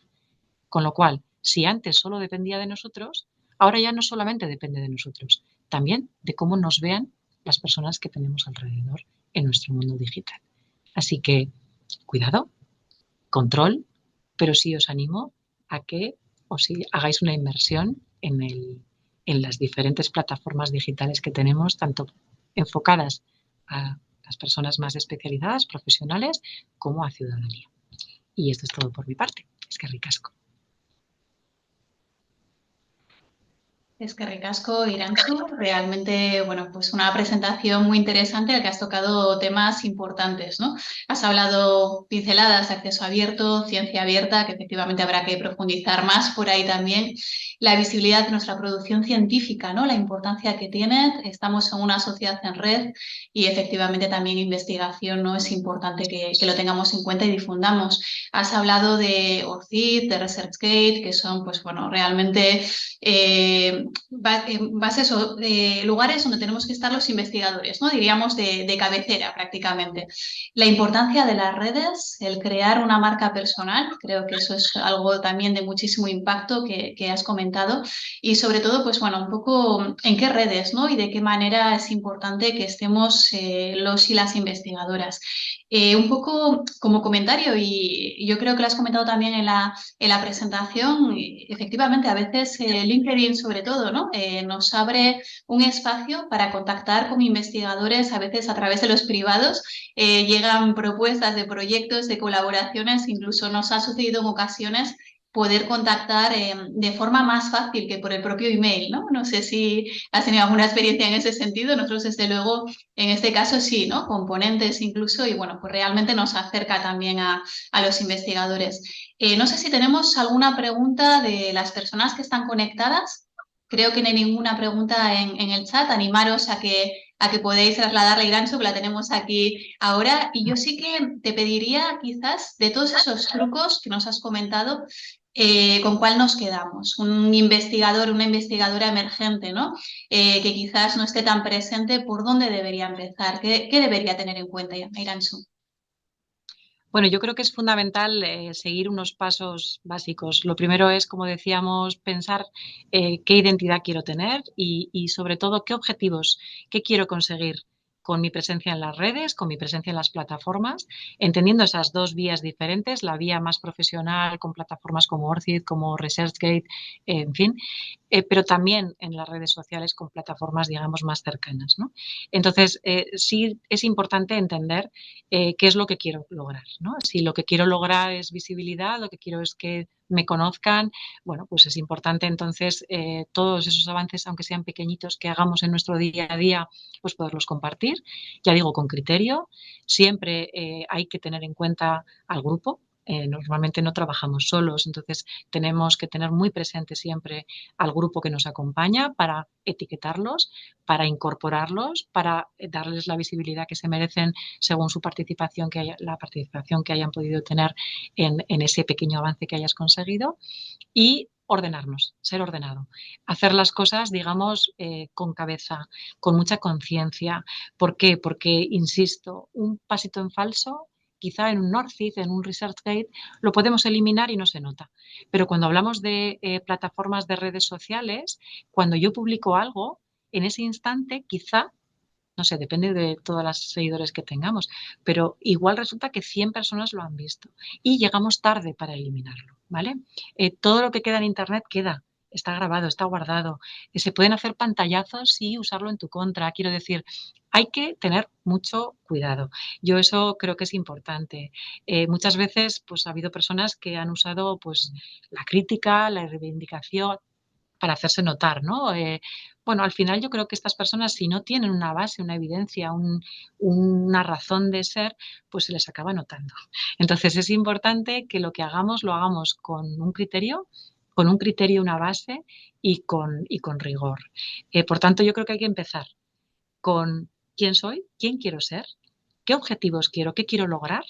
Con lo cual, si antes solo dependía de nosotros, ahora ya no solamente depende de nosotros, también de cómo nos vean las personas que tenemos alrededor en nuestro mundo digital. Así que, cuidado, control, pero sí os animo a que os hagáis una inmersión en las diferentes plataformas digitales que tenemos, tanto enfocadas a las personas más especializadas, profesionales, como a ciudadanía. Y esto es todo por mi parte. Es que ricasco. Es que ricasco, Irantzu. Realmente, bueno, pues una presentación muy interesante en la que has tocado temas importantes, ¿no? Has hablado pinceladas de acceso abierto, ciencia abierta, que efectivamente habrá que profundizar más por ahí también. La visibilidad de nuestra producción científica, ¿no? La importancia que tiene. Estamos en una sociedad en red y efectivamente también investigación, ¿no? Es importante que lo tengamos en cuenta y difundamos. Has hablado de ORCID, de ResearchGate, que son, pues bueno, realmente lugares donde tenemos que estar los investigadores, ¿no? Diríamos de cabecera prácticamente. La importancia de las redes, el crear una marca personal, creo que eso es algo también de muchísimo impacto que has comentado y sobre todo, pues bueno, un poco en qué redes, ¿no? Y de qué manera es importante que estemos los y las investigadoras. Un poco como comentario, y yo creo que lo has comentado también en la presentación, efectivamente, a veces LinkedIn sobre todo, ¿no? Nos abre un espacio para contactar con investigadores, a veces a través de los privados, llegan propuestas de proyectos, de colaboraciones, incluso nos ha sucedido en ocasiones poder contactar de forma más fácil que por el propio email, ¿no? No sé si has tenido alguna experiencia en ese sentido, nosotros desde luego en este caso sí, ¿no? Componentes incluso y bueno, pues realmente nos acerca también a los investigadores. No sé si tenemos alguna pregunta de las personas que están conectadas. Creo que no hay ninguna pregunta en el chat. Animaros a que podáis trasladarla a Irancho, que la tenemos aquí ahora. Y yo sí que te pediría quizás de todos esos trucos que nos has comentado, ¿con cuál nos quedamos? Un investigador, una investigadora emergente, ¿no? Que quizás no esté tan presente, ¿por dónde debería empezar? ¿Qué debería tener en cuenta, Irancho? Bueno, yo creo que es fundamental seguir unos pasos básicos. Lo primero es, como decíamos, pensar qué identidad quiero tener y sobre todo qué objetivos, qué quiero conseguir con mi presencia en las redes, con mi presencia en las plataformas, entendiendo esas dos vías diferentes, la vía más profesional con plataformas como ORCID, como ResearchGate, en fin, pero también en las redes sociales con plataformas, digamos, más cercanas, ¿no? Entonces, sí es importante entender qué es lo que quiero lograr, ¿no? Si lo que quiero lograr es visibilidad, lo que quiero es que me conozcan, bueno, pues es importante entonces todos esos avances, aunque sean pequeñitos, que hagamos en nuestro día a día, pues poderlos compartir, ya digo, con criterio. Siempre hay que tener en cuenta al grupo. Normalmente no trabajamos solos, entonces tenemos que tener muy presente siempre al grupo que nos acompaña para etiquetarlos, para incorporarlos, para darles la visibilidad que se merecen según su participación, la participación que hayan podido tener en ese pequeño avance que hayas conseguido, y ordenarnos, ser ordenado, hacer las cosas, digamos, con cabeza, con mucha conciencia. ¿Por qué? Porque, insisto, un pasito en falso, quizá en un Northfeed, en un ResearchGate, lo podemos eliminar y no se nota. Pero cuando hablamos de plataformas de redes sociales, cuando yo publico algo, en ese instante quizá, no sé, depende de todas las seguidores que tengamos, pero igual resulta que 100 personas lo han visto y llegamos tarde para eliminarlo, ¿vale? Todo lo que queda en Internet queda, está grabado, está guardado. Se pueden hacer pantallazos y usarlo en tu contra. Quiero decir, hay que tener mucho cuidado. Yo eso creo que es importante. Muchas veces pues, ha habido personas que han usado pues, la crítica, la reivindicación para hacerse notar, ¿no? Bueno, al final yo creo que estas personas, si no tienen una base, una evidencia, una razón de ser, pues se les acaba notando. Entonces es importante que lo que hagamos lo hagamos con un criterio, una base y con rigor. Por tanto, yo creo que hay que empezar con quién soy, quién quiero ser, qué objetivos quiero, qué quiero lograr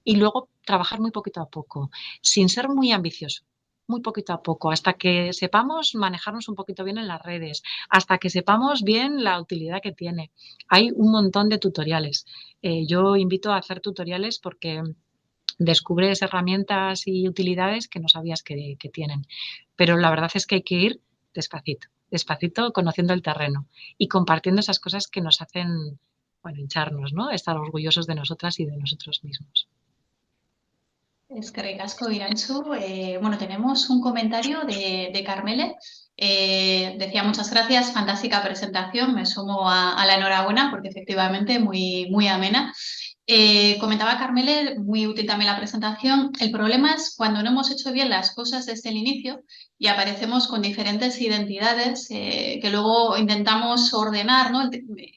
y luego trabajar muy poquito a poco, sin ser muy ambicioso, muy poquito a poco, hasta que sepamos manejarnos un poquito bien en las redes, hasta que sepamos bien la utilidad que tiene. Hay un montón de tutoriales. Yo invito a hacer tutoriales porque descubres herramientas y utilidades que no sabías que tienen. Pero la verdad es que hay que ir despacito, despacito, conociendo el terreno y compartiendo esas cosas que nos hacen, bueno, hincharnos, ¿no? Estar orgullosos de nosotras y de nosotros mismos. Es que ricasco, Iranchu. Bueno, tenemos un comentario de Carmele. Decía muchas gracias, fantástica presentación. Me sumo a la enhorabuena porque efectivamente muy, muy amena. Comentaba Carmele, muy útil también la presentación. El problema es cuando no hemos hecho bien las cosas desde el inicio y aparecemos con diferentes identidades que luego intentamos ordenar, ¿no?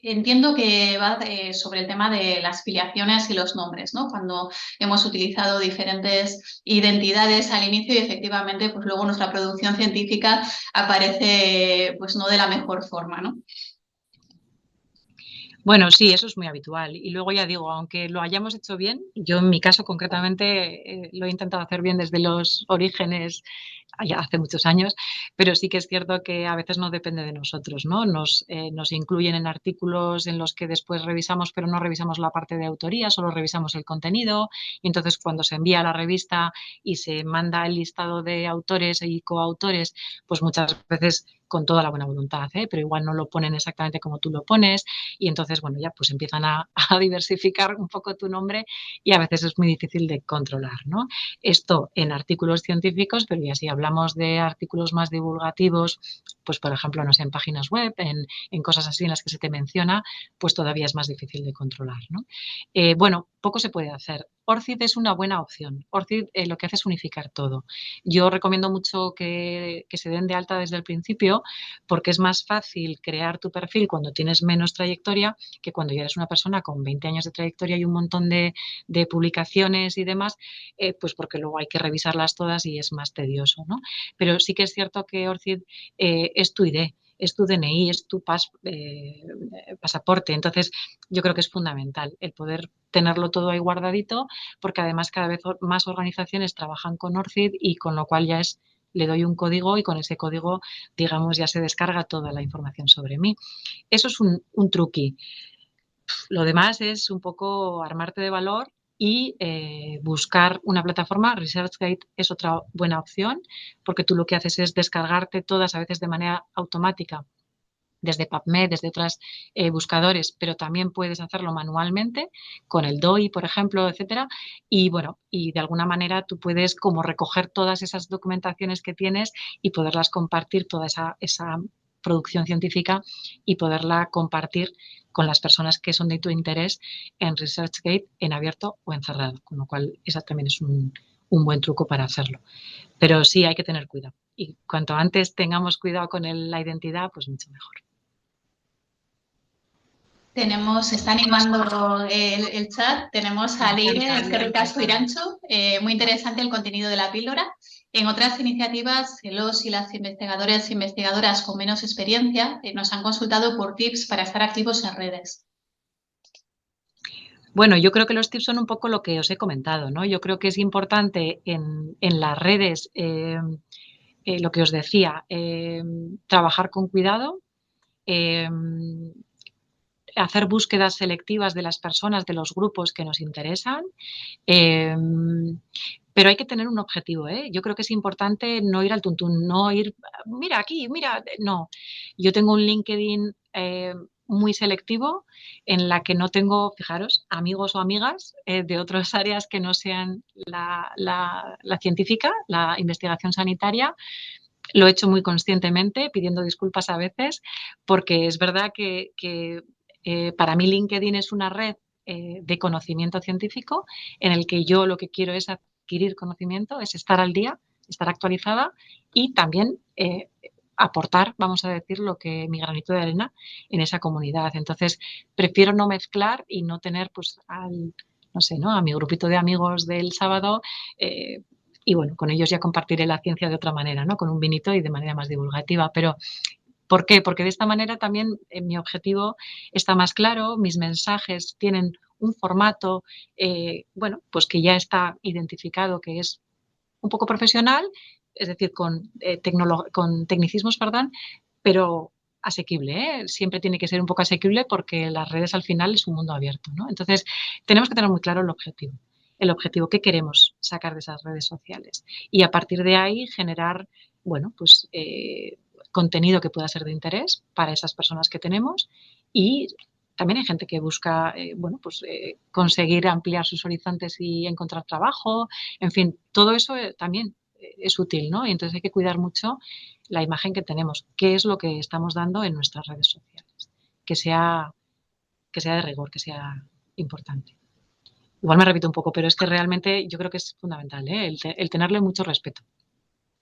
Entiendo que va sobre el tema de las filiaciones y los nombres, ¿no? Cuando hemos utilizado diferentes identidades al inicio y efectivamente pues luego nuestra producción científica aparece pues no de la mejor forma, ¿no? Bueno, sí, eso es muy habitual. Y luego ya digo, aunque lo hayamos hecho bien, yo en mi caso concretamente lo he intentado hacer bien desde los orígenes, ya hace muchos años, pero sí que es cierto que a veces no depende de nosotros, ¿no? Nos incluyen en artículos en los que después revisamos, pero no revisamos la parte de autoría, solo revisamos el contenido. Y entonces cuando se envía a la revista y se manda el listado de autores y coautores, pues muchas veces con toda la buena voluntad, pero igual no lo ponen exactamente como tú lo pones y entonces, bueno, ya pues empiezan a diversificar un poco tu nombre y a veces es muy difícil de controlar, ¿no? Esto en artículos científicos, pero ya si hablamos de artículos más divulgativos, pues por ejemplo, no sé, en páginas web, en cosas así en las que se te menciona, pues todavía es más difícil de controlar, ¿no? Bueno, poco se puede hacer. ORCID es una buena opción. ORCID lo que hace es unificar todo. Yo recomiendo mucho que se den de alta desde el principio porque es más fácil crear tu perfil cuando tienes menos trayectoria que cuando ya eres una persona con 20 años de trayectoria y un montón de publicaciones y demás, pues porque luego hay que revisarlas todas y es más tedioso, ¿no? Pero sí que es cierto que ORCID es tu ID, es tu DNI, es tu pasaporte. Entonces, yo creo que es fundamental el poder tenerlo todo ahí guardadito, porque además cada vez más organizaciones trabajan con ORCID y con lo cual ya es, le doy un código y con ese código, digamos, ya se descarga toda la información sobre mí. Eso es un truqui. Lo demás es un poco armarte de valor y buscar una plataforma. ResearchGate es otra buena opción porque tú lo que haces es descargarte todas, a veces de manera automática, desde PubMed, desde otros buscadores, pero también puedes hacerlo manualmente con el DOI, por ejemplo, etcétera. Y bueno, y de alguna manera tú puedes como recoger todas esas documentaciones que tienes y poderlas compartir, toda esa producción científica, y poderla compartir con las personas que son de tu interés en ResearchGate, en abierto o en cerrado, con lo cual esa también es un buen truco para hacerlo. Pero sí hay que tener cuidado. Y cuanto antes tengamos cuidado con la identidad, pues mucho mejor. Se está animando el chat. Tenemos a Leire, Eskerrik asko Irantxu. Muy interesante el contenido de la píldora. En otras iniciativas, los y las investigadores e investigadoras con menos experiencia nos han consultado por tips para estar activos en redes. Bueno, yo creo que los tips son un poco lo que os he comentado, ¿no? Yo creo que es importante en las redes, lo que os decía, trabajar con cuidado, hacer búsquedas selectivas de las personas, de los grupos que nos interesan, pero hay que tener un objetivo, ¿eh? Yo creo que es importante no ir al tuntún, no ir, mira aquí, mira, no. Yo tengo un LinkedIn muy selectivo en la que no tengo, fijaros, amigos o amigas de otras áreas que no sean la científica, la investigación sanitaria. Lo he hecho muy conscientemente, pidiendo disculpas a veces, porque es verdad que para mí LinkedIn es una red de conocimiento científico en el que yo lo que quiero es adquirir conocimiento, es estar al día, estar actualizada y también aportar, vamos a decir, lo que mi granito de arena en esa comunidad. Entonces, prefiero no mezclar y no tener, pues, no sé, ¿no? A mi grupito de amigos del sábado, y bueno, con ellos ya compartiré la ciencia de otra manera, ¿no? Con un vinito y de manera más divulgativa. Pero ¿por qué? Porque de esta manera también mi objetivo está más claro, mis mensajes tienen un formato, bueno, pues que ya está identificado, que es un poco profesional, es decir, con tecnicismos, perdón, pero asequible, ¿eh? Siempre tiene que ser un poco asequible porque las redes al final es un mundo abierto, ¿no? Entonces, tenemos que tener muy claro el objetivo que queremos sacar de esas redes sociales y a partir de ahí generar, bueno, pues contenido que pueda ser de interés para esas personas que tenemos y también hay gente que busca, bueno, pues conseguir ampliar sus horizontes y encontrar trabajo, en fin, todo eso también es útil, ¿no? Y entonces hay que cuidar mucho la imagen que tenemos, qué es lo que estamos dando en nuestras redes sociales, que sea, que sea de rigor, que sea importante. Igual me repito un poco, pero es que realmente yo creo que es fundamental, ¿eh? El tenerle mucho respeto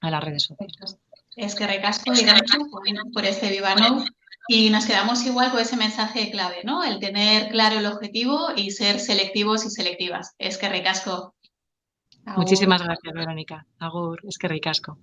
a las redes sociales. Eskerrik asko Irantxu por este Viva Nou. Y nos quedamos igual con ese mensaje clave, ¿no? El tener claro el objetivo y ser selectivos y selectivas. Eskerrik asko. Muchísimas gracias, Verónica. Agur, eskerrik asko.